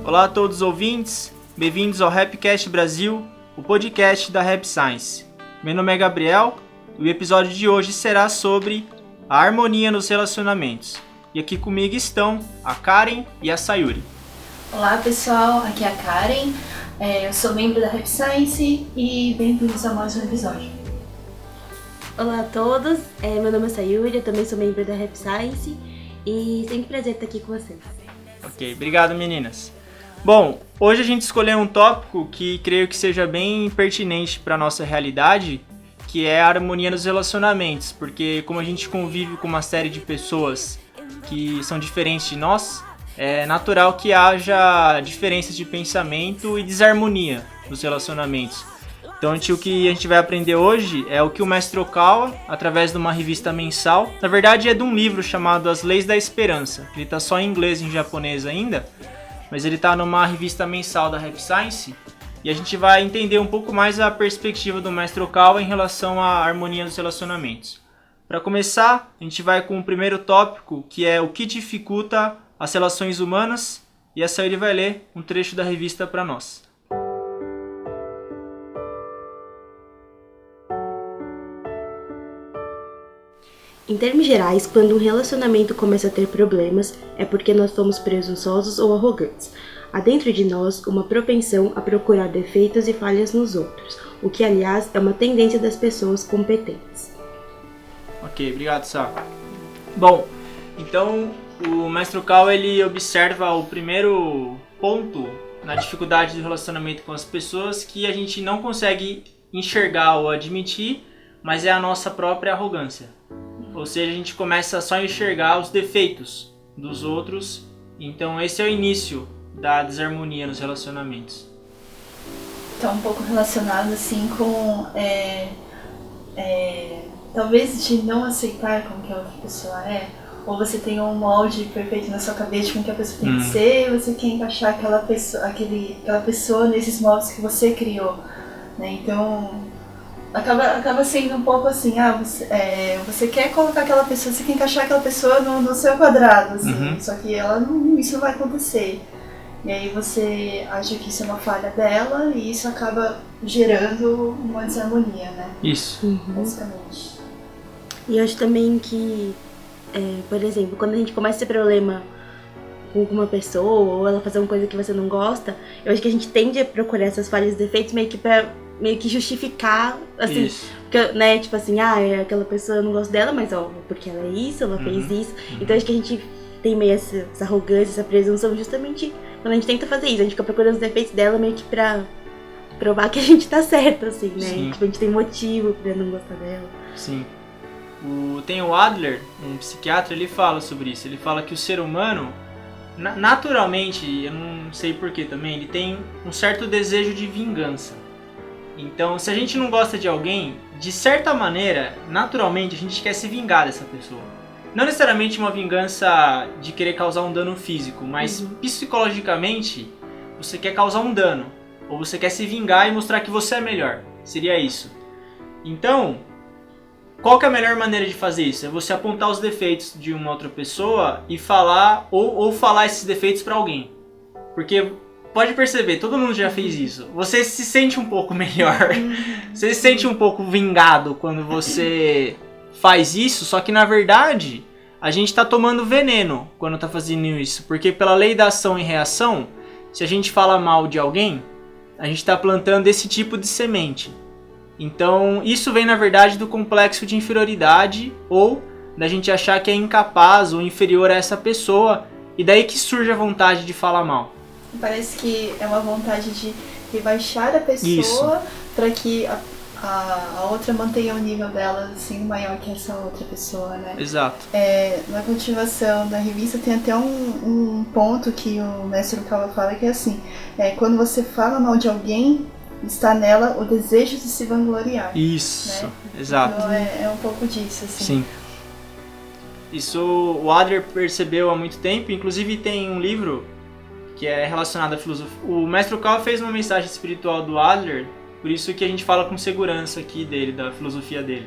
Olá a todos os ouvintes, bem-vindos ao Rapcast Brasil, o podcast da Rap Science. Meu nome é Gabriel e o episódio de hoje será sobre a harmonia nos relacionamentos. E aqui comigo estão a Karen e a Sayuri. Olá pessoal, aqui é a Karen, eu sou membro da Rap Science e bem-vindos a mais um episódio. Olá a todos, meu nome é Sayuri, eu também sou membro da Rap Science e sempre prazer estar aqui com vocês. Ok, obrigado meninas. Bom, hoje a gente escolheu um tópico que creio que seja bem pertinente para a nossa realidade, que é a harmonia nos relacionamentos, porque como a gente convive com uma série de pessoas que são diferentes de nós, é natural que haja diferenças de pensamento e desarmonia nos relacionamentos. Então o que a gente vai aprender hoje é o que o mestre Okawa, através de uma revista mensal, na verdade é de um livro chamado As Leis da Esperança, que ele está só em inglês e em japonês ainda, mas ele está numa revista mensal da Rap Science, e a gente vai entender um pouco mais a perspectiva do mestre Okawa em relação à harmonia dos relacionamentos. Para começar, a gente vai com o primeiro tópico, que é o que dificulta as relações humanas, e essa ele vai ler um trecho da revista para nós. Em termos gerais, quando um relacionamento começa a ter problemas, é porque nós somos presunçosos ou arrogantes. Há dentro de nós uma propensão a procurar defeitos e falhas nos outros, o que, aliás, é uma tendência das pessoas competentes. Ok, obrigado, Sá. Bom, então o mestre Okawa ele observa o primeiro ponto na dificuldade do relacionamento com as pessoas que a gente não consegue enxergar ou admitir, mas é a nossa própria arrogância. Ou seja, a gente começa só a enxergar os defeitos dos outros. Então esse é o início da desarmonia nos relacionamentos. Está um pouco relacionado assim com talvez de não aceitar como que a outra pessoa é, ou você tem um molde perfeito na sua cabeça de como que a pessoa tem que ser, e você quer encaixar aquela pessoa nesses moldes que você criou, né? Então acaba sendo um pouco assim, você quer colocar aquela pessoa, você quer encaixar aquela pessoa no seu quadrado, assim, só que isso não vai acontecer. E aí você acha que isso é uma falha dela e isso acaba gerando uma desarmonia, né? Isso. Basicamente. E eu acho também que, por exemplo, quando a gente começa a ter problema com uma pessoa ou ela fazer uma coisa que você não gosta, eu acho que a gente tende a procurar essas falhas e defeitos meio que justificar, assim, isso. Porque, né, tipo assim, aquela pessoa eu não gosto dela, mas porque ela é isso, ela fez isso. Então acho que a gente tem meio essa arrogância, essa presunção justamente quando a gente tenta fazer isso, a gente fica procurando os defeitos dela meio que pra provar que a gente tá certo, assim, né? Sim. Tipo, a gente tem motivo pra não gostar dela. Sim. Tem o Adler, um psiquiatra, ele fala sobre isso. Ele fala que o ser humano, naturalmente, eu não sei porquê também, ele tem um certo desejo de vingança. Então, se a gente não gosta de alguém, de certa maneira, naturalmente, a gente quer se vingar dessa pessoa. Não necessariamente uma vingança de querer causar um dano físico, mas psicologicamente, você quer causar um dano. Ou você quer se vingar e mostrar que você é melhor. Seria isso. Então, qual que é a melhor maneira de fazer isso? É você apontar os defeitos de uma outra pessoa e falar, ou falar esses defeitos pra alguém. Porque pode perceber, todo mundo já fez isso. Você se sente um pouco melhor. Você se sente um pouco vingado quando você faz isso, só que na verdade a gente tá tomando veneno quando tá fazendo isso. Porque pela lei da ação e reação, se a gente fala mal de alguém, a gente tá plantando esse tipo de semente. Então isso vem na verdade do complexo de inferioridade ou da gente achar que é incapaz ou inferior a essa pessoa, e daí que surge a vontade de falar mal. Parece que é uma vontade de rebaixar a pessoa para que a outra mantenha o nível dela assim, maior que essa outra pessoa, né? Exato. Na continuação da revista tem até um ponto que o mestre Okawa fala que é assim, quando você fala mal de alguém, está nela o desejo de se vangloriar. Isso, né? exato. Então é um pouco disso, assim. Sim. Isso o Adler percebeu há muito tempo, inclusive tem um livro que é relacionado à filosofia. O mestre Okawa fez uma mensagem espiritual do Adler, por isso que a gente fala com segurança aqui dele, da filosofia dele.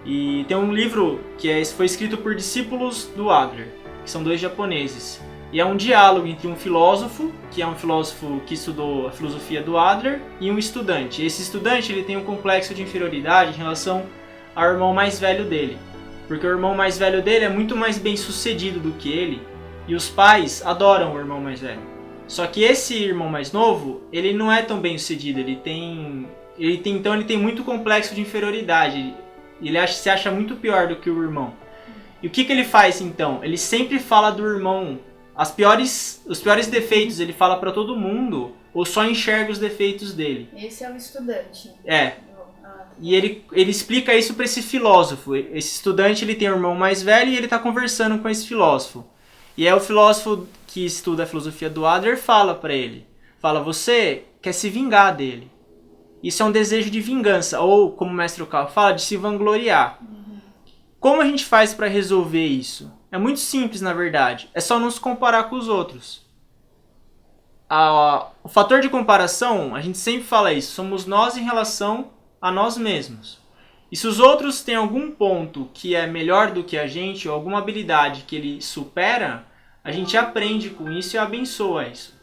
E tem um livro que foi escrito por discípulos do Adler, que são 2 japoneses. E é um diálogo entre um filósofo, que é um filósofo que estudou a filosofia do Adler, e um estudante. Esse estudante ele tem um complexo de inferioridade em relação ao irmão mais velho dele. Porque o irmão mais velho dele é muito mais bem sucedido do que ele, e os pais adoram o irmão mais velho. Só que esse irmão mais novo, ele não é tão bem sucedido, ele tem muito complexo de inferioridade. Ele se acha muito pior do que o irmão. E o que ele faz então? Ele sempre fala do irmão. Os piores defeitos ele fala pra todo mundo, ou só enxerga os defeitos dele. Esse é o estudante. É. E ele explica isso pra esse filósofo. Esse estudante ele tem um irmão mais velho e ele tá conversando com esse filósofo. E aí o filósofo que estuda a filosofia do Adler fala pra ele. Fala, você quer se vingar dele. Isso é um desejo de vingança, ou como o mestre Okawa fala, de se vangloriar. Como a gente faz pra resolver isso? É muito simples, na verdade. É só não se comparar com os outros. O fator de comparação, a gente sempre fala isso, somos nós em relação a nós mesmos. E se os outros têm algum ponto que é melhor do que a gente, ou alguma habilidade que ele supera, a gente aprende com isso e abençoa isso.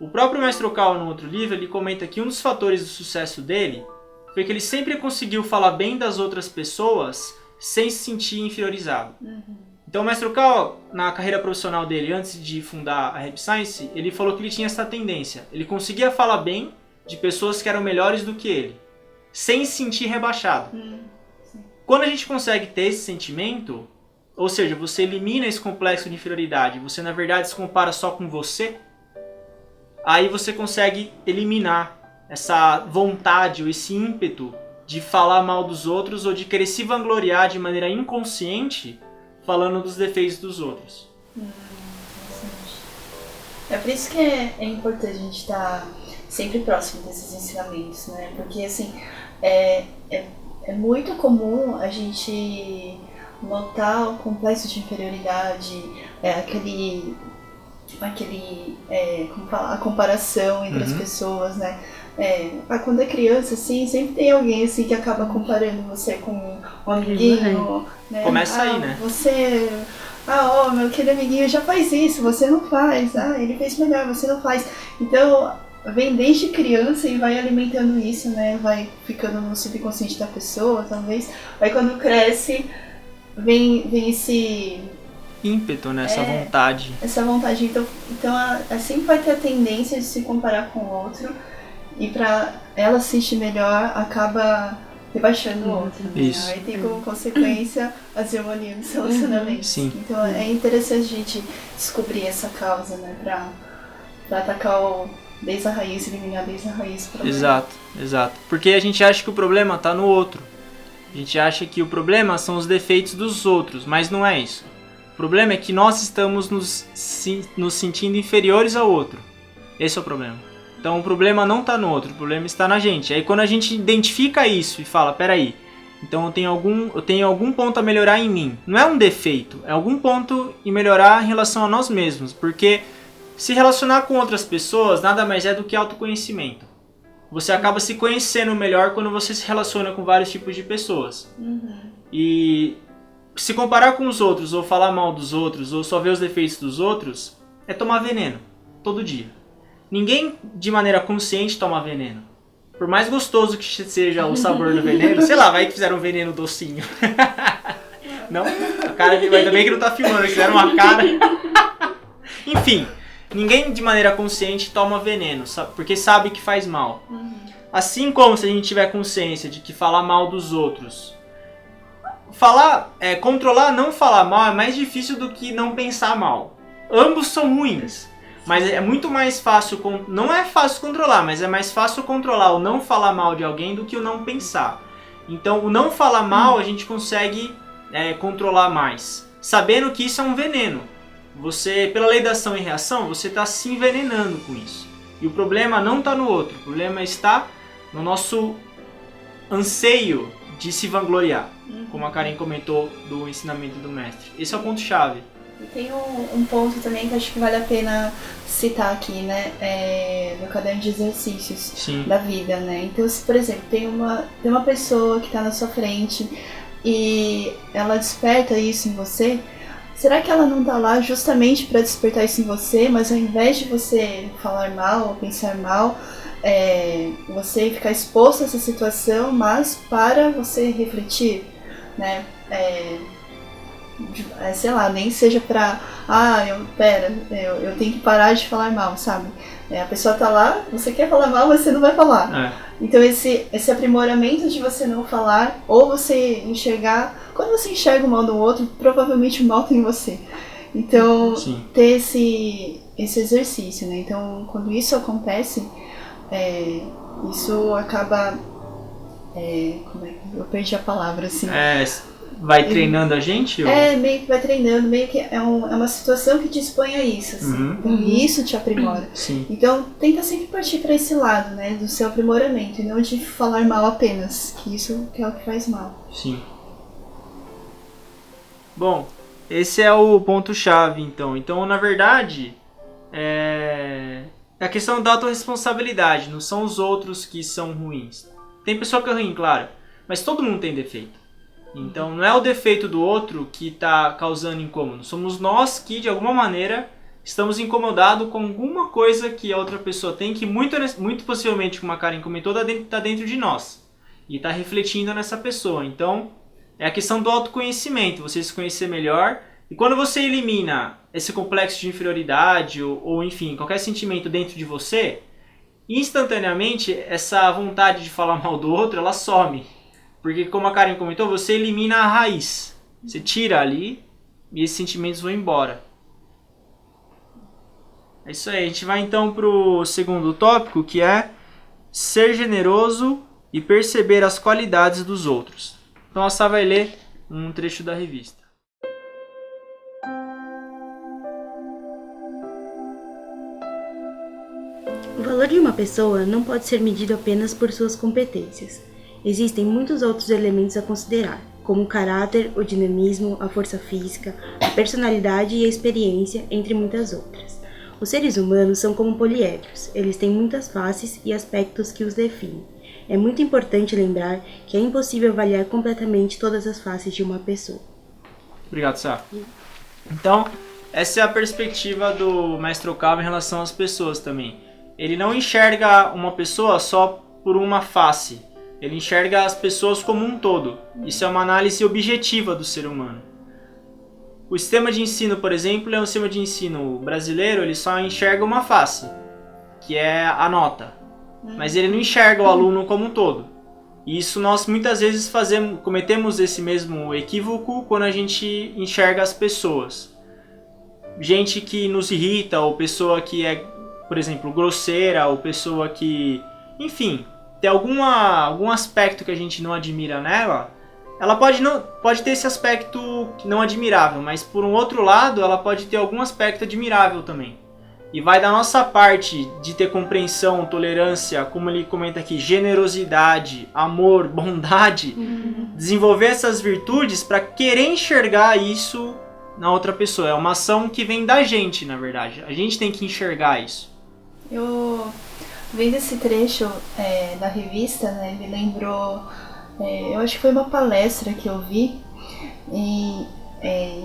O próprio mestre Okawa, no outro livro, ele comenta que um dos fatores do sucesso dele foi que ele sempre conseguiu falar bem das outras pessoas sem se sentir inferiorizado. Então o mestre Okawa, na carreira profissional dele, antes de fundar a Rap Science, ele falou que ele tinha essa tendência. Ele conseguia falar bem de pessoas que eram melhores do que ele, sem se sentir rebaixado. Quando a gente consegue ter esse sentimento, ou seja, você elimina esse complexo de inferioridade, você na verdade se compara só com você, aí você consegue eliminar essa vontade ou esse ímpeto de falar mal dos outros ou de querer se vangloriar de maneira inconsciente falando dos defeitos dos outros. É por isso que é importante a gente estar sempre próximo desses ensinamentos, né? Porque, assim, é muito comum a gente notar o complexo de inferioridade, como falar, a comparação entre as pessoas, né? Quando é criança, assim, sempre tem alguém assim que acaba comparando você com um amiguinho, né? Começa aí, né? Aquele amiguinho já faz isso, você não faz. Ele fez melhor, você não faz. Então, vem desde criança e vai alimentando isso, né? Vai ficando no subconsciente da pessoa, talvez. Aí quando cresce, vem esse ímpeto, né? Essa vontade. Essa vontade. Então sempre vai ter a tendência de se comparar com o outro. E pra ela se sentir melhor, acaba rebaixando o outro. Isso. Aí tem como consequência a desarmonia dos relacionamentos. Sim. Então é interessante a gente descobrir essa causa, né? Pra atacar desde a raiz, eliminar desde a raiz o problema. Exato. Porque a gente acha que o problema tá no outro. A gente acha que o problema são os defeitos dos outros, mas não é isso. O problema é que nós estamos nos sentindo inferiores ao outro. Esse é o problema. Então o problema não está no outro, o problema está na gente. Aí quando a gente identifica isso e fala, peraí, então eu tenho algum ponto a melhorar em mim. Não é um defeito, é algum ponto em melhorar em relação a nós mesmos. Porque se relacionar com outras pessoas nada mais é do que autoconhecimento. Você acaba se conhecendo melhor quando você se relaciona com vários tipos de pessoas. E se comparar com os outros, ou falar mal dos outros, ou só ver os defeitos dos outros, é tomar veneno, todo dia. Ninguém, de maneira consciente, toma veneno. Por mais gostoso que seja o sabor do veneno, sei lá, vai que fizeram um veneno docinho. Não? A cara de... Ainda bem que não tá filmando, fizeram uma cara. Enfim, ninguém de maneira consciente toma veneno, porque sabe que faz mal. Assim como se a gente tiver consciência de que falar mal dos outros... Controlar não falar mal é mais difícil do que não pensar mal. Ambos são ruins. Mas é muito mais fácil, não é fácil controlar, mas é mais fácil controlar o não falar mal de alguém do que o não pensar. Então o não falar mal a gente consegue controlar mais, sabendo que isso é um veneno. Você, pela lei da ação e reação, você está se envenenando com isso. E o problema não está no outro, o problema está no nosso anseio de se vangloriar, como a Karen comentou do ensinamento do mestre. Esse é o ponto-chave. E tem um ponto também que acho que vale a pena citar aqui, né? No caderno de exercícios da vida, né? Então, se, por exemplo, tem uma pessoa que está na sua frente e ela desperta isso em você, será que ela não tá lá justamente para despertar isso em você, mas ao invés de você falar mal ou pensar mal, você ficar exposto a essa situação, mas para você refletir, né? Sei lá, nem seja pra, eu tenho que parar de falar mal, sabe? A pessoa tá lá, você quer falar mal, mas você não vai falar. Então esse aprimoramento de você não falar, ou você enxergar, quando você enxerga o mal do outro, provavelmente o mal tem em você. Então, ter esse exercício, né? Então, quando isso acontece, isso acaba... eu perdi a palavra, assim. Vai treinando a gente? Meio que vai treinando, meio que é uma situação que te expõe a isso, assim. Então, e isso te aprimora. Sim. Então, tenta sempre partir para esse lado, né, do seu aprimoramento, e não de falar mal apenas, que isso que é o que faz mal. Sim. Bom, esse é o ponto-chave, então. Então, na verdade, é a questão da autorresponsabilidade, não são os outros que são ruins. Tem pessoa que é ruim, claro, mas todo mundo tem defeito. Então não é o defeito do outro que está causando incômodo. Somos nós que, de alguma maneira, estamos incomodados com alguma coisa que a outra pessoa tem, que muito possivelmente, como a Karen comentou, está dentro de nós. E está refletindo nessa pessoa. Então é a questão do autoconhecimento, você se conhecer melhor. E quando você elimina esse complexo de inferioridade ou enfim, qualquer sentimento dentro de você, instantaneamente essa vontade de falar mal do outro, ela some. Porque, como a Karen comentou, você elimina a raiz. Você tira ali e esses sentimentos vão embora. É isso aí. A gente vai então para o segundo tópico, que é ser generoso e perceber as qualidades dos outros. Então, a Sá vai ler um trecho da revista. O valor de uma pessoa não pode ser medido apenas por suas competências. Existem muitos outros elementos a considerar, como o caráter, o dinamismo, a força física, a personalidade e a experiência, entre muitas outras. Os seres humanos são como poliedros, eles têm muitas faces e aspectos que os definem. É muito importante lembrar que é impossível avaliar completamente todas as faces de uma pessoa. Obrigado, Sá. Então, essa é a perspectiva do Mestre Okawa em relação às pessoas também. Ele não enxerga uma pessoa só por uma face. Ele enxerga as pessoas como um todo. Isso é uma análise objetiva do ser humano. O sistema de ensino, por exemplo, é um sistema de ensino brasileiro, ele só enxerga uma face, que é a nota. Mas ele não enxerga o aluno como um todo. E isso nós muitas vezes cometemos esse mesmo equívoco quando a gente enxerga as pessoas. Gente que nos irrita, ou pessoa que é, por exemplo, grosseira, ou pessoa que, enfim, tem algum aspecto que a gente não admira nela, ela pode ter esse aspecto não admirável, mas por um outro lado, ela pode ter algum aspecto admirável também. E vai da nossa parte de ter compreensão, tolerância, como ele comenta aqui, generosidade, amor, bondade, desenvolver essas virtudes para querer enxergar isso na outra pessoa. É uma ação que vem da gente, na verdade. A gente tem que enxergar isso. Eu vendo esse trecho da revista, né, me lembrou, eu acho que foi uma palestra que eu vi,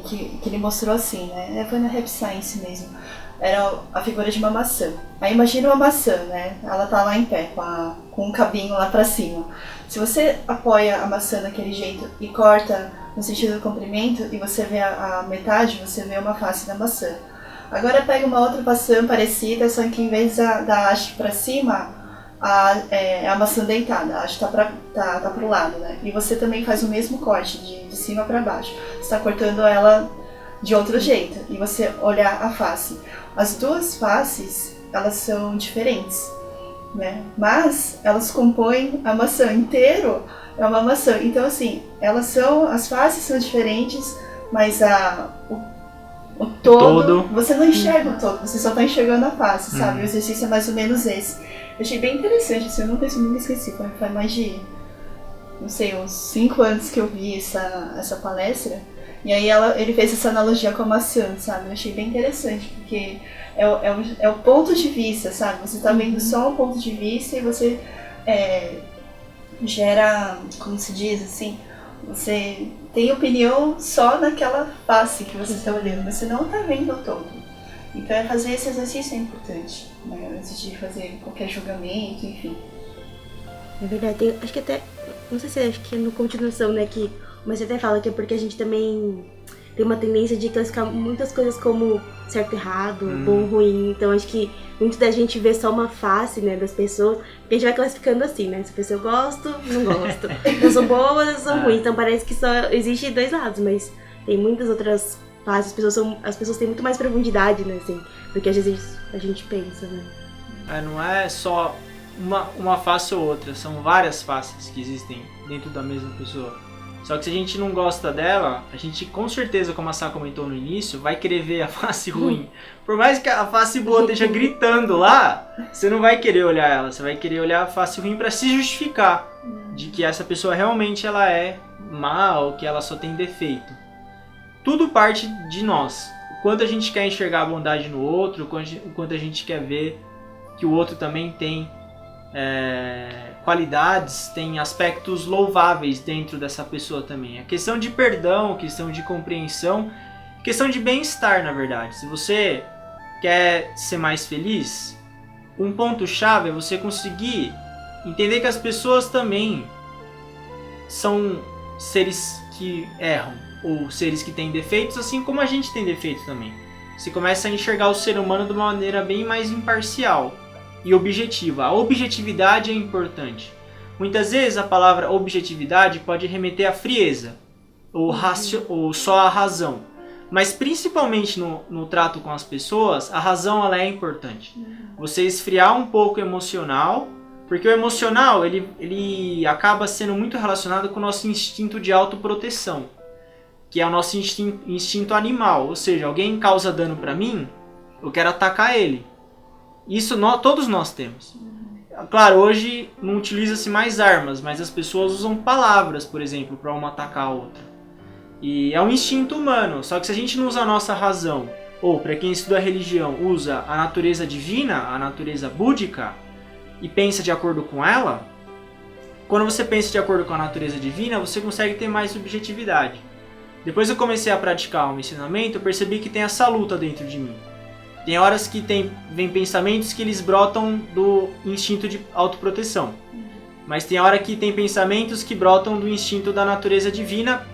que ele mostrou assim, né, foi na Rap Science mesmo, era a figura de uma maçã. Aí imagina uma maçã, né, ela tá lá em pé, com um cabinho lá pra cima. Se você apoia a maçã daquele jeito e corta no sentido do comprimento, e você vê a metade, você vê uma face da maçã. Agora pega uma outra maçã parecida, só que em vez da haste pra cima, a maçã deitada, a haste tá pro lado, né? E você também faz o mesmo corte, de cima pra baixo. Você tá cortando ela de outro jeito, e você olhar a face. As duas faces, elas são diferentes, né? Mas elas compõem a maçã inteiro, é uma maçã. Então assim, as faces são diferentes, mas o todo, você não enxerga o todo, você só tá enxergando a face, sabe? O exercício é mais ou menos esse. Eu achei bem interessante, assim, eu nunca esqueci, foi mais de, não sei, uns 5 anos que eu vi essa palestra, e aí ele fez essa analogia com a maçã, sabe? Eu achei bem interessante, porque é o ponto de vista, sabe? Você tá vendo só um ponto de vista e você gera, como se diz, assim, você tem opinião só naquela face que você está olhando, mas você não está vendo o todo. Então fazer esse exercício é importante, né? Antes de fazer qualquer julgamento, enfim. É verdade, acho que até, não sei se acho que é no continuação, né, que mas você até fala que é porque a gente também tem uma tendência de classificar muitas coisas como certo e errado, bom, ruim. Então acho que muito da gente vê só uma face, né, das pessoas, porque a gente vai classificando assim, né? Se a pessoa eu gosto, não gosto. Eu sou boa, eu sou ruim. Então parece que só existe dois lados, mas tem muitas outras faces. As pessoas têm muito mais profundidade, né, assim, do que às vezes a gente pensa, né? Não é só uma face ou outra, são várias faces que existem dentro da mesma pessoa. Só que se a gente não gosta dela, a gente com certeza, como a Sá comentou no início, vai querer ver a face ruim. Por mais que a face boa esteja gritando lá, você não vai querer olhar ela, você vai querer olhar a face ruim para se justificar de que essa pessoa realmente ela é má ou que ela só tem defeito. Tudo parte de nós. O quanto a gente quer enxergar a bondade no outro, o quanto a gente quer ver que o outro também tem qualidades, tem aspectos louváveis dentro dessa pessoa também. A questão de perdão, questão de compreensão, questão de bem-estar, na verdade. Se você quer ser mais feliz, um ponto-chave é você conseguir entender que as pessoas também são seres que erram, ou seres que têm defeitos, assim como a gente tem defeitos também. Você começa a enxergar o ser humano de uma maneira bem mais imparcial e objetiva. A objetividade é importante. Muitas vezes a palavra objetividade pode remeter à frieza, ou só à razão. Mas principalmente no trato com as pessoas, a razão ela é importante. Você esfriar um pouco o emocional, porque o emocional ele acaba sendo muito relacionado com o nosso instinto de autoproteção, que é o nosso instinto animal. Ou seja, alguém causa dano para mim, eu quero atacar ele. Isso todos nós temos. Claro, hoje não utiliza-se mais armas, mas as pessoas usam palavras, por exemplo, para uma atacar a outra. E é um instinto humano, só que se a gente não usa a nossa razão, ou para quem estuda a religião, usa a natureza divina, a natureza búdica, e pensa de acordo com ela, quando você pensa de acordo com a natureza divina, você consegue ter mais subjetividade. Depois eu comecei a praticar um ensinamento, eu percebi que tem essa luta dentro de mim. Tem horas que vem pensamentos que eles brotam do instinto de autoproteção. Mas tem hora que tem pensamentos que brotam do instinto da natureza divina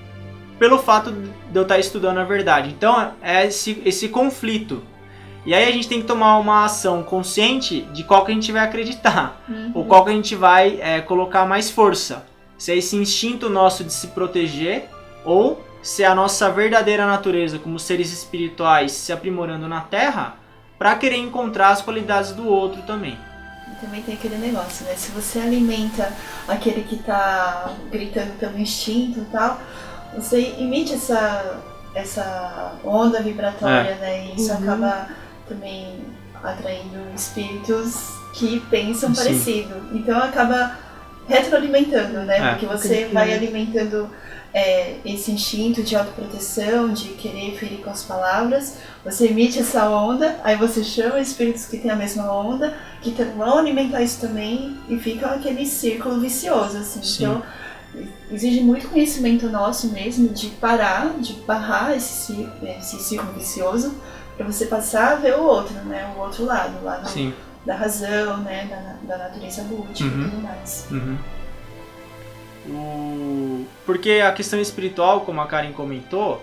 pelo fato de eu estar estudando a verdade. Então é esse conflito. E aí a gente tem que tomar uma ação consciente de qual que a gente vai acreditar. Ou qual que a gente vai colocar mais força. Se é esse instinto nosso de se proteger ou se é a nossa verdadeira natureza como seres espirituais se aprimorando na Terra para querer encontrar as qualidades do outro também. E também tem aquele negócio, né? Se você alimenta aquele que tá gritando pelo instinto e tal, você emite essa onda vibratória, né? E isso acaba também atraindo espíritos que pensam parecido. Então acaba retroalimentando, né? Porque você vai alimentando esse instinto de autoproteção, de querer ferir com as palavras, você emite essa onda, aí você chama espíritos que têm a mesma onda, que vão alimentar isso também, e fica aquele círculo vicioso, assim. Sim. Então, exige muito conhecimento nosso mesmo, de parar, de barrar esse círculo vicioso, para você passar a ver o outro, né? O outro lado, o lado da razão, né? Da natureza búdica e tudo mais. Porque a questão espiritual, como a Karen comentou,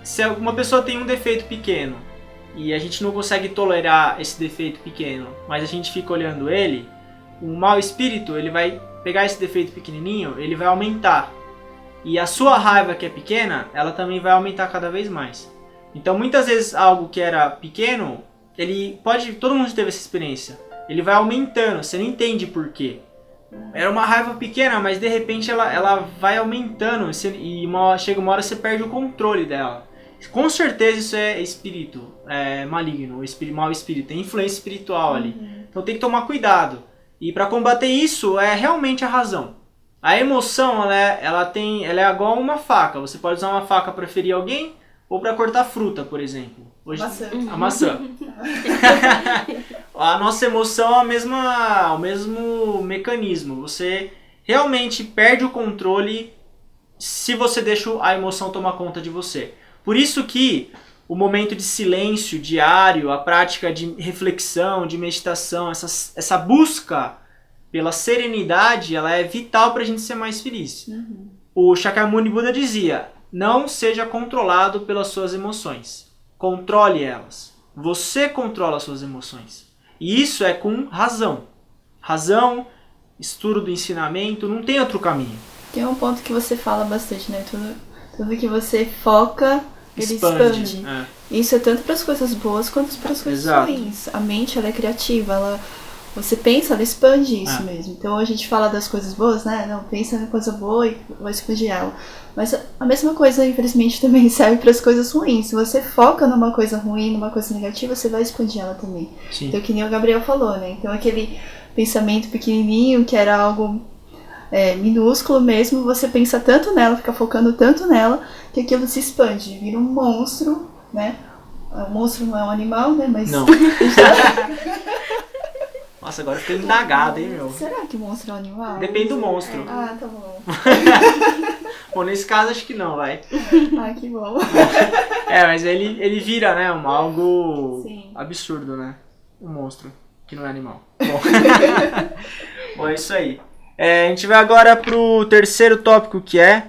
se uma pessoa tem um defeito pequeno e a gente não consegue tolerar esse defeito pequeno, mas a gente fica olhando ele, o mau espírito ele vai pegar esse defeito pequenininho, ele vai aumentar. E a sua raiva que é pequena, ela também vai aumentar cada vez mais. Então muitas vezes algo que era pequeno, todo mundo teve essa experiência, ele vai aumentando, você não entende por quê. Era uma raiva pequena, mas de repente ela vai aumentando e chega uma hora você perde o controle dela. Com certeza isso é espírito maligno, mau espírito, tem influência espiritual ali. Então tem que tomar cuidado. E para combater isso é realmente a razão. A emoção ela é igual uma faca. Você pode usar uma faca para ferir alguém ou para cortar fruta, por exemplo. A maçã. A nossa emoção é o mesmo mecanismo. Você realmente perde o controle se você deixa a emoção tomar conta de você. Por isso que o momento de silêncio diário, a prática de reflexão, de meditação, essa busca pela serenidade, ela é vital para a gente ser mais feliz. O Shakyamuni Buda dizia, não seja controlado pelas suas emoções. Controle elas. Você controla as suas emoções. E isso é com razão. Razão, estudo do ensinamento, não tem outro caminho. Tem um ponto que você fala bastante, né? Tudo que você foca, ele expande. Isso é tanto para as coisas boas quanto para as coisas ruins. A mente, ela é criativa, você pensa, ela expande isso mesmo. Então a gente fala das coisas boas, né? Não, pensa na coisa boa e vai expandir ela. Mas a mesma coisa, infelizmente, também serve para as coisas ruins. Se você foca numa coisa ruim, numa coisa negativa, você vai expandir ela também. Sim. Então, que nem o Gabriel falou, né? Então aquele pensamento pequenininho, que era algo minúsculo mesmo, você pensa tanto nela, fica focando tanto nela, que aquilo se expande, vira um monstro, né? O monstro não é um animal, né? Mas não. Nossa, agora eu fiquei indagado, hein, meu? Será que o monstro é um animal? Depende do monstro. Ah, tá bom. Bom, nesse caso acho que não, vai. Ah, que bom. Mas ele vira, né, algo Sim. absurdo, né? Um monstro, que não é animal. Bom, bom, é isso aí. A gente vai agora pro terceiro tópico, que é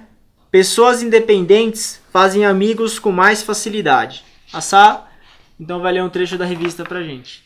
pessoas independentes fazem amigos com mais facilidade. A Sá, então, vai ler um trecho da revista pra gente.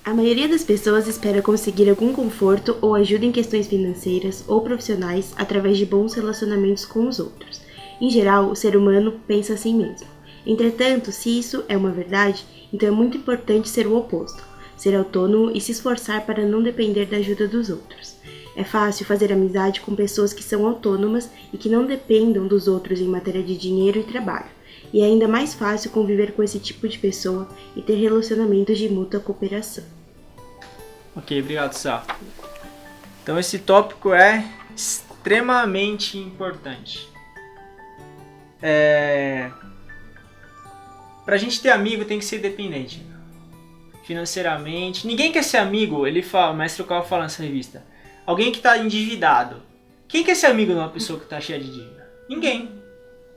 A maioria das pessoas espera conseguir algum conforto ou ajuda em questões financeiras ou profissionais através de bons relacionamentos com os outros. Em geral, o ser humano pensa assim mesmo. Entretanto, se isso é uma verdade, então é muito importante ser o oposto, ser autônomo e se esforçar para não depender da ajuda dos outros. É fácil fazer amizade com pessoas que são autônomas e que não dependam dos outros em matéria de dinheiro e trabalho. E é ainda mais fácil conviver com esse tipo de pessoa e ter relacionamentos de mútua cooperação. Ok, obrigado, Sá. Então esse tópico é extremamente importante. Pra gente ter amigo tem que ser independente. Financeiramente. Ninguém quer ser amigo, o mestre Cal fala nessa revista. Alguém que está endividado. Quem quer ser amigo de uma pessoa que está cheia de dívida? Ninguém.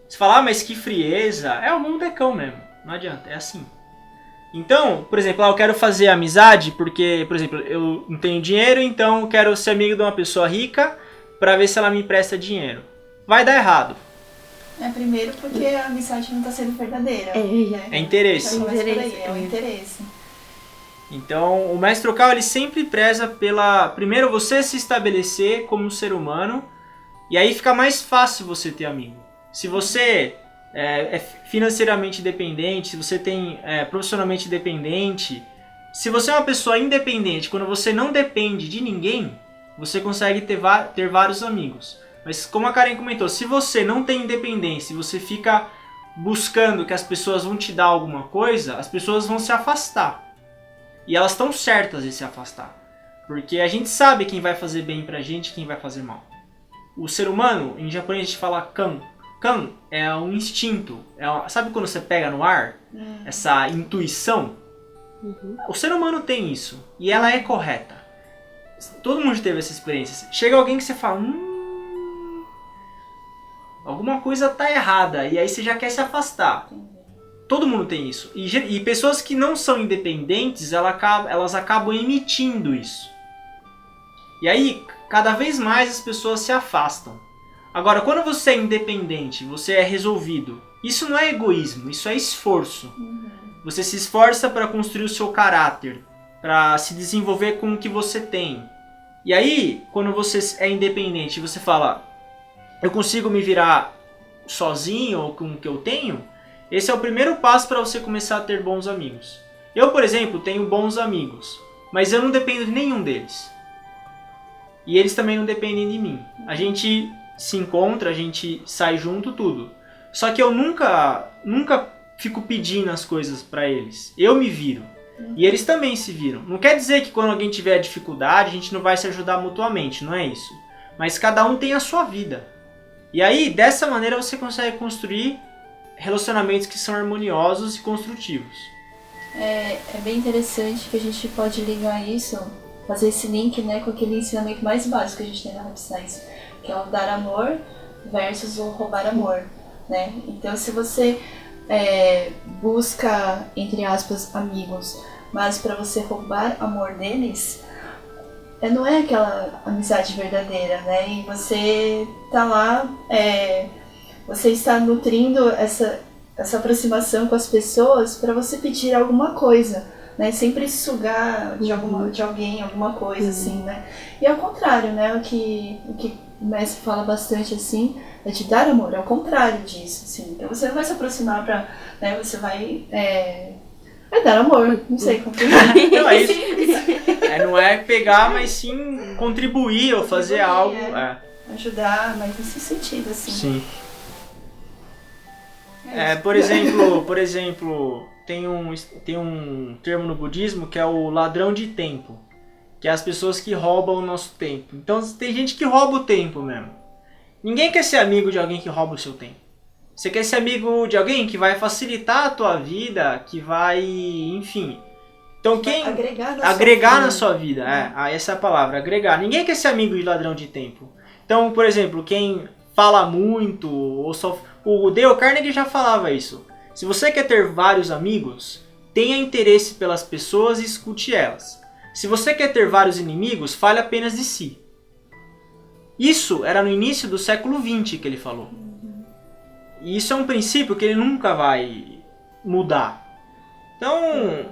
Você fala, mas que frieza. É o mundo decão mesmo. Não adianta, é assim. Então, por exemplo, eu quero fazer amizade porque, por exemplo, eu não tenho dinheiro, então eu quero ser amigo de uma pessoa rica para ver se ela me empresta dinheiro. Vai dar errado. Primeiro porque a amizade não está sendo verdadeira. Né? É interesse. É um interesse. Então, o mestre Cal, ele sempre preza primeiro você se estabelecer como um ser humano, e aí fica mais fácil você ter amigo. Se você é financeiramente dependente, se você profissionalmente dependente, se você é uma pessoa independente, quando você não depende de ninguém, você consegue ter vários amigos. Mas como a Karen comentou, se você não tem independência, você fica buscando que as pessoas vão te dar alguma coisa, as pessoas vão se afastar. E elas estão certas de se afastar. Porque a gente sabe quem vai fazer bem pra gente e quem vai fazer mal. O ser humano, em japonês a gente fala kan. Kan é um instinto. Sabe quando você pega no ar? Essa intuição? O ser humano tem isso. E ela é correta. Todo mundo teve essa experiência. Chega alguém que você fala... alguma coisa tá errada. E aí você já quer se afastar. Todo mundo tem isso. E pessoas que não são independentes, elas acabam emitindo isso. E aí, cada vez mais as pessoas se afastam. Agora, quando você é independente, você é resolvido, isso não é egoísmo, isso é esforço. Você se esforça para construir o seu caráter, para se desenvolver com o que você tem. E aí, quando você é independente, você fala, eu consigo me virar sozinho ou com o que eu tenho, esse é o primeiro passo para você começar a ter bons amigos. Eu, por exemplo, tenho bons amigos, mas eu não dependo de nenhum deles. E eles também não dependem de mim. A gente se encontra, a gente sai junto, tudo. Só que eu nunca fico pedindo as coisas para eles. Eu me viro. E eles também se viram. Não quer dizer que quando alguém tiver dificuldade, a gente não vai se ajudar mutuamente, não é isso. Mas cada um tem a sua vida. E aí, dessa maneira, você consegue construir relacionamentos que são harmoniosos e construtivos. É bem interessante que a gente pode ligar isso fazer esse link, né, com aquele ensinamento mais básico que a gente tem na Happy Science, que é o dar amor versus o roubar amor, né? Então, se você busca, entre aspas, amigos, mas para você roubar amor deles, não é aquela amizade verdadeira, né? E você tá lá, você está nutrindo essa aproximação com as pessoas para você pedir alguma coisa, né? Sempre sugar de alguém alguma coisa, assim, né? E ao contrário, né? O que o mestre fala bastante, assim, é de dar amor, é o contrário disso, assim. Então você não vai se aproximar para, né? Você vai dar amor, não sei como que não, é isso. Não é pegar, mas sim contribuir ou fazer algo. Ajudar, mas nesse sentido, assim. Sim. Por exemplo, tem um termo no budismo que é o ladrão de tempo, que é as pessoas que roubam o nosso tempo. Então tem gente que rouba o tempo mesmo. Ninguém quer ser amigo de alguém que rouba o seu tempo. Você quer ser amigo de alguém que vai facilitar a tua vida, que vai, enfim. Então quem agregar na sua vida, essa é a palavra, agregar. Ninguém quer ser amigo de ladrão de tempo. Então, por exemplo, quem fala muito ou só o Dale Carnegie já falava isso. Se você quer ter vários amigos, tenha interesse pelas pessoas e escute elas. Se você quer ter vários inimigos, fale apenas de si. Isso era no início do século XX que ele falou. E isso é um princípio que ele nunca vai mudar. Então,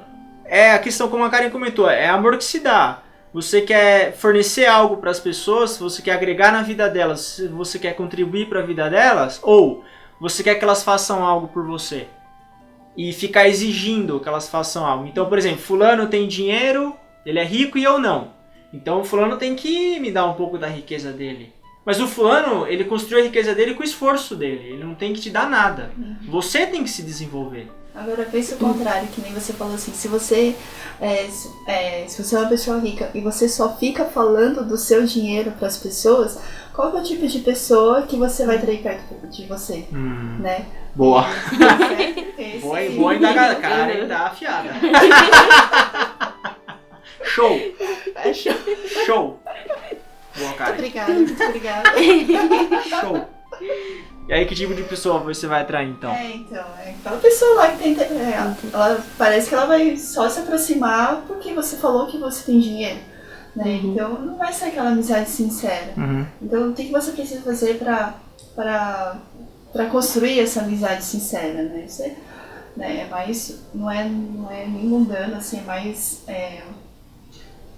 é a questão, como a Karen comentou, é amor que se dá. Você quer fornecer algo para as pessoas, você quer agregar na vida delas, você quer contribuir para a vida delas, ou você quer que elas façam algo por você e ficar exigindo que elas façam algo. Então, por exemplo, fulano tem dinheiro, ele é rico e eu não. Então o fulano tem que me dar um pouco da riqueza dele. Mas o fulano, ele construiu a riqueza dele com o esforço dele. Ele não tem que te dar nada. Você tem que se desenvolver. Agora pensa o contrário, que nem você falou assim, se você é uma pessoa rica e você só fica falando do seu dinheiro para as pessoas, qual é o tipo de pessoa que você vai trair perto de você, né? Boa. Esse Boa indagada, cara, hein? Tá afiada. Show. Show. Boa, cara. Muito obrigada. Show. E aí, que tipo de pessoa você vai atrair, então? Aquela pessoa lá que tem... ela parece que ela vai só se aproximar porque você falou que você tem dinheiro, né? Então, não vai ser aquela amizade sincera. Então, o que você precisa fazer pra construir essa amizade sincera, né? Isso é mais... Não é nem mundano, assim, é mais...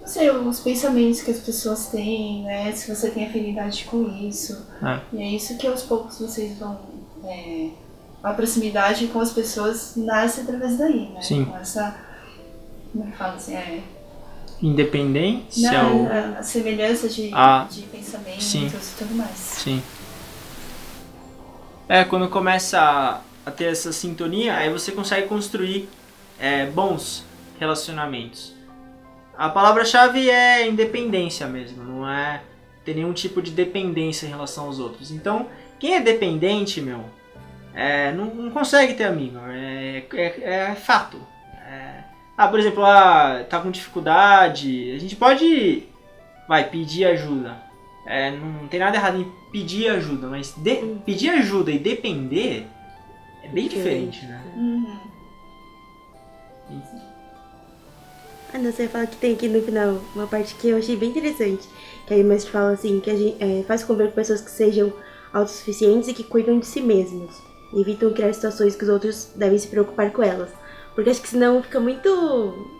não sei, os pensamentos que as pessoas têm, né? Se você tem afinidade com isso. E é isso que aos poucos vocês vão... a proximidade com as pessoas nasce através daí, né? Sim. Com essa... Como é que fala assim? Independência a semelhança de pensamentos sim. e tudo mais. Sim. Quando começa a ter essa sintonia, aí você consegue construir bons relacionamentos. A palavra-chave é independência mesmo, não é ter nenhum tipo de dependência em relação aos outros. Então, quem é dependente, não consegue ter amigo, é fato. Por exemplo, tá com dificuldade, a gente pode pedir ajuda. Não tem nada errado em pedir ajuda, mas pedir ajuda e depender é bem diferente, né? Você fala que tem aqui no final uma parte que eu achei bem interessante, que aí o mestre fala assim, que a gente faz conviver com pessoas que sejam autossuficientes e que cuidam de si mesmos, e evitam criar situações que os outros devem se preocupar com elas, porque acho que senão fica muito...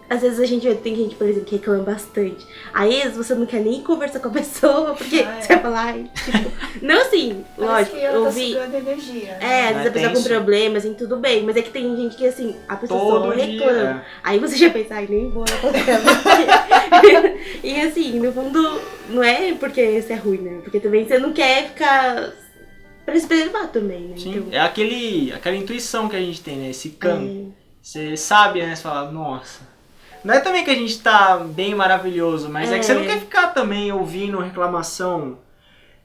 Às vezes tem gente, por exemplo, que reclama bastante. Aí você não quer nem conversar com a pessoa, porque você vai falar, tipo... Não assim, lógico, ouvir... Tá energia, né? Às vezes a pessoa com problemas, assim, tudo bem. Mas é que tem gente que, assim, a pessoa só reclama. Aí você já pensa, nem vou lá pra ela. E assim, no fundo, não é porque isso é ruim, né? Porque também você não quer ficar... pra se preservar também, né? Sim, então... é aquela intuição que a gente tem, né? Esse campo. Você sabe, né? Você fala, nossa... Não é também que a gente tá bem maravilhoso, mas é que você não quer ficar também ouvindo reclamação.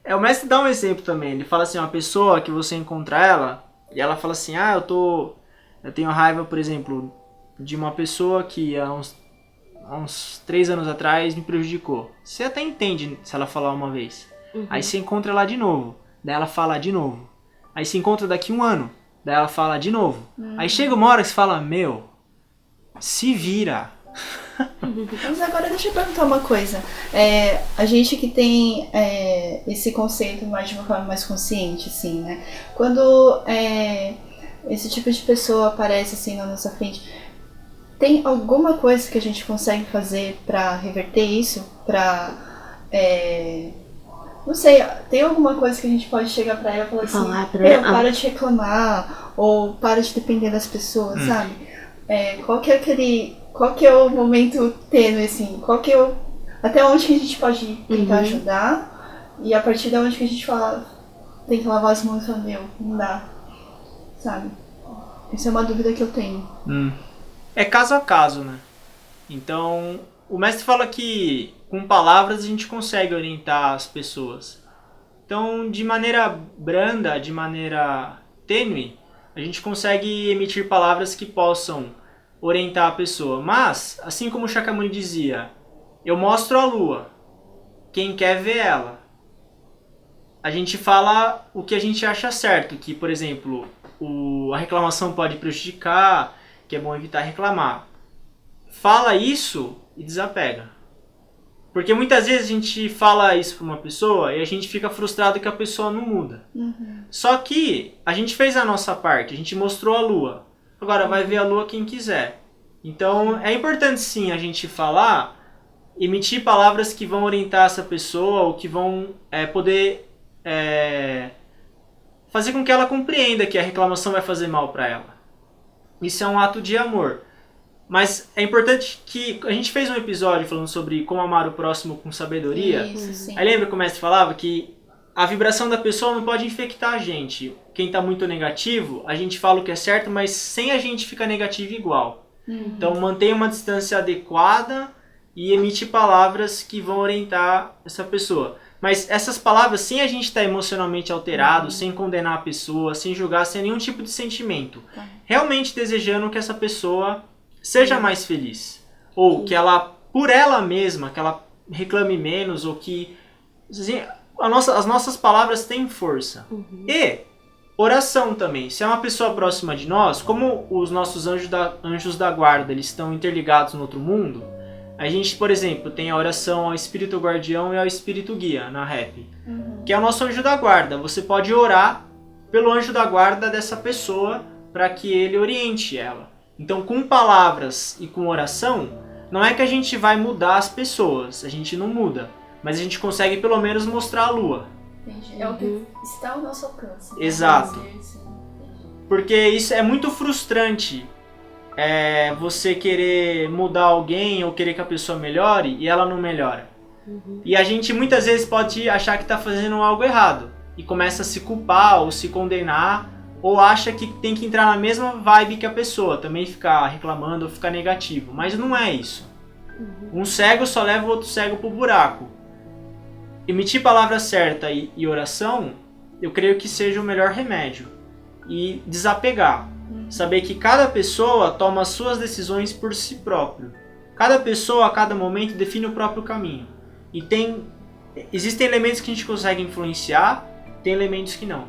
O mestre dá um exemplo também. Ele fala assim, uma pessoa que você encontra ela, e ela fala assim, eu tenho raiva, por exemplo, de uma pessoa que há há uns 3 anos atrás me prejudicou. Você até entende se ela falar uma vez. Aí você encontra lá de novo, daí ela fala de novo. Aí se encontra daqui 1 ano, daí ela fala de novo. Aí chega uma hora que você fala, meu, se vira. Mas agora deixa eu perguntar uma coisa. A gente que tem esse conceito mais de uma forma mais consciente, assim, né? Quando esse tipo de pessoa aparece assim na nossa frente, tem alguma coisa que a gente consegue fazer pra reverter isso? Não sei, tem alguma coisa que a gente pode chegar pra ela e falar assim, para de reclamar, ou para de depender das pessoas, sabe? Qual que é o momento tênue, assim? Até onde que a gente pode tentar ajudar? E a partir de onde que a gente fala, tem que lavar as mãos e falar, meu, não dá, sabe? Essa é uma dúvida que eu tenho. É caso a caso, né? Então, o mestre fala que com palavras a gente consegue orientar as pessoas. Então, de maneira branda, de maneira tênue, a gente consegue emitir palavras que possam orientar a pessoa. Mas, assim como o Shakyamuni dizia, eu mostro a lua, quem quer ver ela. A gente fala o que a gente acha certo, que, por exemplo, a reclamação pode prejudicar, que é bom evitar reclamar. Fala isso e desapega. Porque muitas vezes a gente fala isso para uma pessoa e a gente fica frustrado que a pessoa não muda. Só que a gente fez a nossa parte, a gente mostrou a lua. Agora vai ver a lua quem quiser. Então é importante sim a gente falar, emitir palavras que vão orientar essa pessoa ou que vão poder fazer com que ela compreenda que a reclamação vai fazer mal para ela. Isso é um ato de amor. Mas é importante que a gente fez um episódio falando sobre como amar o próximo com sabedoria. Isso, sim. Aí lembra que o mestre falava que a vibração da pessoa não pode infectar a gente. Quem está muito negativo, a gente fala o que é certo, mas sem a gente ficar negativo igual. Então mantenha uma distância adequada e emite palavras que vão orientar essa pessoa. Mas essas palavras, sem a gente estar emocionalmente alterado, sem condenar a pessoa, sem julgar, sem nenhum tipo de sentimento. Realmente desejando que essa pessoa seja mais feliz. Ou que ela, por ela mesma, que ela reclame menos, ou que assim, as nossas palavras têm força. E oração também. Se é uma pessoa próxima de nós, como os nossos anjos da guarda, eles estão interligados no outro mundo, a gente, por exemplo, tem a oração ao Espírito Guardião e ao Espírito Guia na rap, que é o nosso anjo da guarda. Você pode orar pelo anjo da guarda dessa pessoa para que ele oriente ela. Então, com palavras e com oração, não é que a gente vai mudar as pessoas, a gente não muda, mas a gente consegue pelo menos mostrar a lua. Entendi. É o que está ao nosso alcance. Né? Exato. Porque isso é muito frustrante, você querer mudar alguém ou querer que a pessoa melhore e ela não melhora. E a gente muitas vezes pode achar que está fazendo algo errado e começa a se culpar ou se condenar, ou acha que tem que entrar na mesma vibe que a pessoa, também ficar reclamando ou ficar negativo. Mas não é isso. Um cego só leva o outro cego pro buraco. Emitir palavra certa e oração, eu creio que seja o melhor remédio. E desapegar. Saber que cada pessoa toma as suas decisões por si próprio. Cada pessoa, a cada momento, define o próprio caminho. E existem elementos que a gente consegue influenciar, tem elementos que não.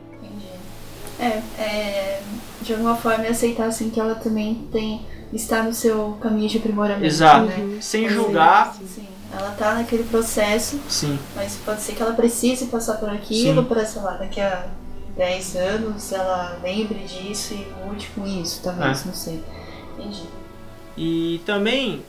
De alguma forma aceitar assim que ela também está no seu caminho de aprimoramento. Exato. Né? Sem julgar. Sim. Ela está naquele processo, sim. Mas pode ser que ela precise passar por aquilo, para, sei lá, daqui a 10 anos ela lembre disso e mude com isso, talvez, não sei. Entendi. E também,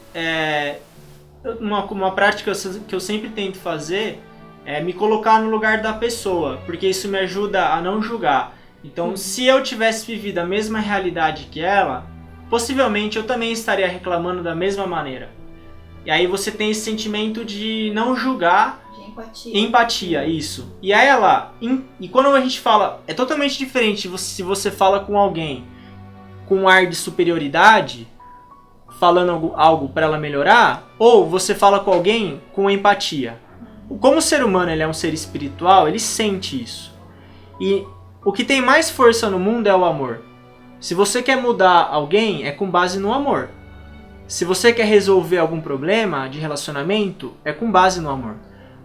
uma prática que eu sempre tento fazer é me colocar no lugar da pessoa, porque isso me ajuda a não julgar. Então, se eu tivesse vivido a mesma realidade que ela, possivelmente eu também estaria reclamando da mesma maneira. E aí você tem esse sentimento de não julgar. De empatia. Empatia, isso. E aí e quando a gente fala, é totalmente diferente se você fala com alguém com um ar de superioridade, falando algo para ela melhorar, ou você fala com alguém com empatia. Como o ser humano ele é um ser espiritual, ele sente isso. E o que tem mais força no mundo é o amor. Se você quer mudar alguém, é com base no amor. Se você quer resolver algum problema de relacionamento, é com base no amor.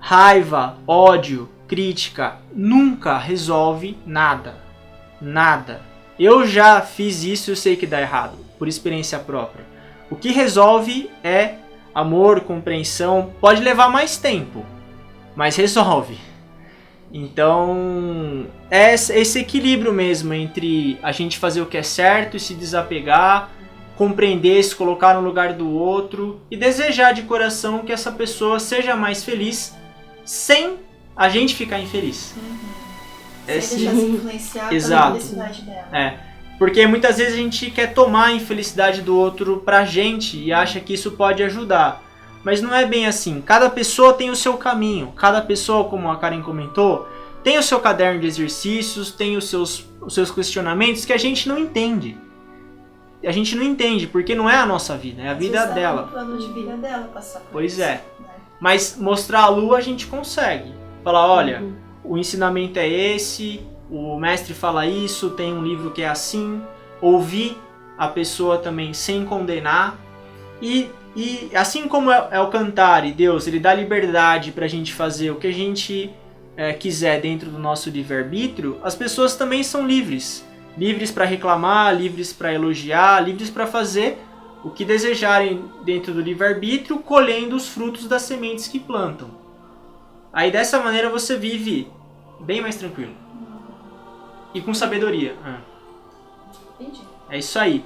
Raiva, ódio, crítica, nunca resolve nada. Nada. Eu já fiz isso e eu sei que dá errado, por experiência própria. O que resolve é amor, compreensão. Pode levar mais tempo, mas resolve. Então, é esse equilíbrio mesmo entre a gente fazer o que é certo e se desapegar, compreender, se colocar no lugar do outro e desejar de coração que essa pessoa seja mais feliz sem a gente ficar infeliz. Sem deixar se influenciar Exato. pela felicidade dela. Porque muitas vezes a gente quer tomar a infelicidade do outro pra gente e acha que isso pode ajudar. Mas não é bem assim. Cada pessoa tem o seu caminho. Cada pessoa, como a Karen comentou, tem o seu caderno de exercícios, tem os seus questionamentos que a gente não entende. A gente não entende, porque não é a nossa vida, é a vida dela. É o plano de vida dela passar por Pois isso, é. né? Mas mostrar a lua a gente consegue. Falar, olha, o ensinamento é esse, o mestre fala isso, tem um livro que é assim. Ouvir a pessoa também sem condenar. E assim como é o cantar, e Deus, ele dá liberdade pra gente fazer o que a gente quiser dentro do nosso livre-arbítrio, as pessoas também são livres. Livres para reclamar, livres para elogiar, livres para fazer o que desejarem dentro do livre-arbítrio, colhendo os frutos das sementes que plantam. Aí dessa maneira você vive bem mais tranquilo. E com sabedoria. Entendi. É isso aí.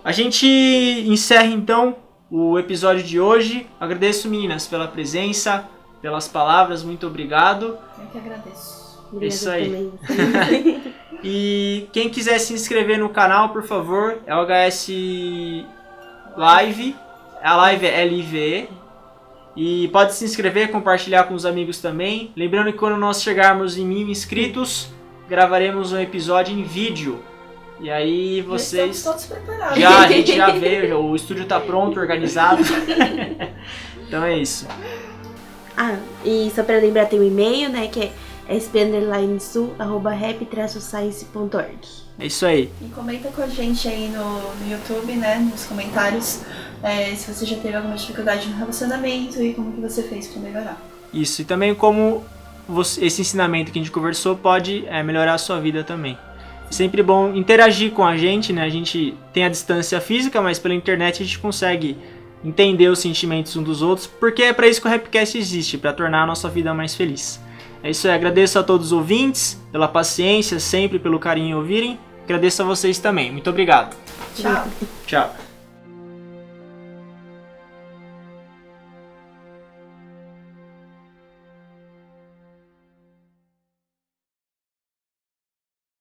A gente encerra então o episódio de hoje. Agradeço, meninas, pela presença, pelas palavras. Muito obrigado. Eu que agradeço. Obrigada Isso aí. também. E quem quiser se inscrever no canal, por favor, é o HS Live. A live é LIVE. E pode se inscrever, compartilhar com os amigos também. Lembrando que quando nós chegarmos em 1000 inscritos, gravaremos um episódio em vídeo. E aí vocês... Já estamos todos preparados. A gente já veio, o estúdio tá pronto, organizado. Então é isso. E só pra lembrar, tem um e-mail, né, que é sp_sul@rap-science.org. É isso aí. E comenta com a gente aí no YouTube, né, nos comentários, se você já teve alguma dificuldade no relacionamento e como que você fez pra melhorar. Isso, e também como esse ensinamento que a gente conversou pode melhorar a sua vida também. Sempre bom interagir com a gente, né? A gente tem a distância física, mas pela internet a gente consegue entender os sentimentos uns dos outros, porque é para isso que o Rapcast existe, para tornar a nossa vida mais feliz. É isso aí, agradeço a todos os ouvintes pela paciência, sempre pelo carinho em ouvirem. Agradeço a vocês também. Muito obrigado. Tchau. Tchau.